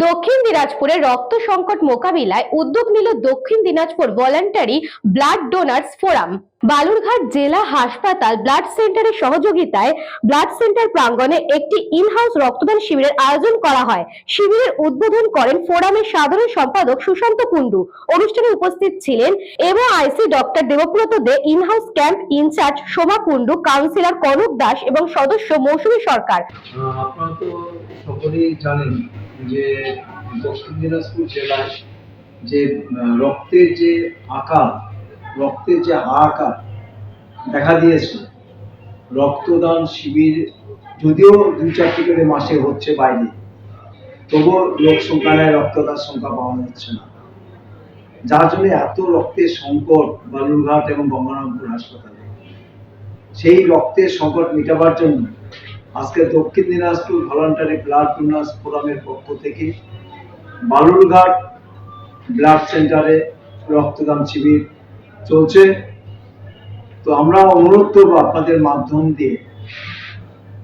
দক্ষিণ দিনাজপুরে রক্ত সংকট মোকাবিলায় উদ্যোগ নিল দক্ষিণ Dinajpur voluntary blood donors forum. Balurghat জেলা হাসপাতাল ব্লাড সেন্টারের সহযোগিতায় ব্লাড সেন্টার প্রাঙ্গণে একটি ইনহাউস রক্তদান শিবিরের আয়োজন করা হয়। শিবিরের উদ্বোধন করেন ফোরামের সাধারণ সম্পাদক সুশান্ত কুন্ডু। অনুষ্ঠানে উপস্থিত ছিলেন এমওআইসি ডক্টর দেবব্রত দে, ইনহাউস ক্যাম্প ইনচার্জ শোভা কুন্ডু, কাউন্সিলর কনক দাস এবং সদস্য মৌসুমী সরকার। আপনারা তো সকলেই জানেন যে দক্ষিণ দিনাজপুর জেলায় যে রক্তের যে আকার, রক্তের যে হাহাকার দেখা দিয়েছে, রক্তদান শিবির যদিও 2-4টি করে মাসে হচ্ছে বাইরে, তবুও লোক সংখ্যা নেয়, রক্তদান সংখ্যা পাওয়া যাচ্ছে না, যার জন্য এত রক্তের সংকট বালুরঘাট এবং গঙ্গারামপুর হাসপাতালে। সেই রক্তের সংকট মেটাবার জন্য আজকে দক্ষিণ দিনাজপুর ভলান্টারি ব্লাড ডোনার্স ফোরামের পক্ষ থেকে বালুরঘাট ব্লাড সেন্টারে রক্তদান শিবির চলছে। তো আমরা অনুরোধ করবো আপনাদের মাধ্যম দিয়ে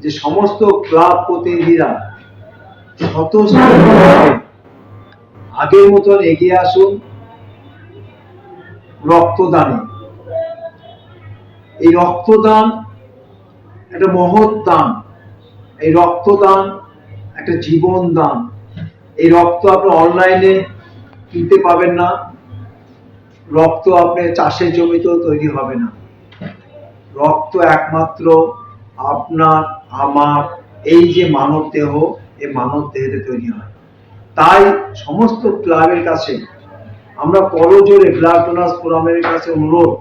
যে সমস্ত ক্লাব প্রতিনিধিরা স্বতঃস্ফূর্তভাবে আগের মতন এগিয়ে আসুন রক্তদানে। এই রক্তদান একটা মহৎ দান, এই রক্তদান একটা জীবন দান। এই রক্ত আপনি অনলাইনে কিনতে পাবেন না, রক্ত আপনি চাষের জমিতেও তৈরি হবে না। রক্ত একমাত্র আপনার আমার এই যে মানব দেহ, এই মানব দেহেতে তৈরি হয়। তাই সমস্ত ক্লাবের কাছে আমরা করজোরে ব্লাড ডোনার্স ফোরামের কাছে অনুরোধ,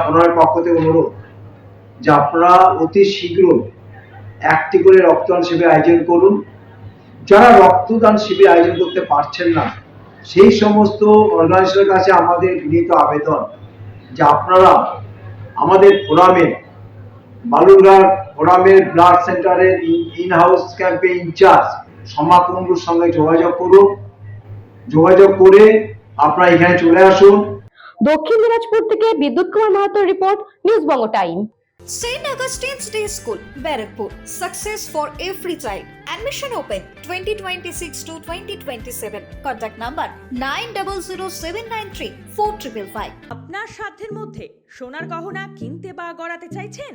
ফোরামের পক্ষ থেকে অনুরোধ যে আপনারা অতি শীঘ্র একটি করে রক্তদান শিবির আয়োজন করুন। যারা রক্তদান শিবির আয়োজন করতে পারছেন না, সেই সমস্ত অর্গানাইজেশনের কাছে আমাদের বিনীত আবেদন যে আপনারা আমাদের ফোরামে, বালুরঘাট ফোরামের ব্লাড সেন্টারের ইনহাউস ক্যাম্পে ইনচার্জ শোভা কুন্ডুর সঙ্গে যোগাযোগ করুন। যোগাযোগ করে আপনারা এখানে চলে আসুন। দক্ষিণ দিনাজপুর থেকে বিদ্যুৎ Kumar মাহাতোর report, news Banga time. St. Augustine's Day School, Barakpur. Success for every child. Admission open 2026 to 2027. Contact number 9007934555. আপনার সাধ্যের মধ্যে সোনার গহনা কিনতে বা গড়াতে চাইছেন?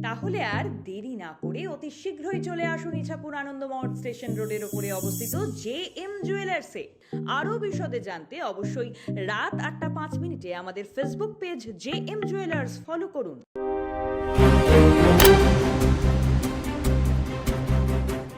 তাহলে আর দেরি না করে অতি শীঘ্রই চলে আসুন ইছাপুর আনন্দমঠ স্টেশন রোডের উপরে অবস্থিত জেএম জুয়েলার্সে। আরও বিশদে জানতে অবশ্যই রাত 8:05 আমাদের Facebook page JM jewellers follow করুন।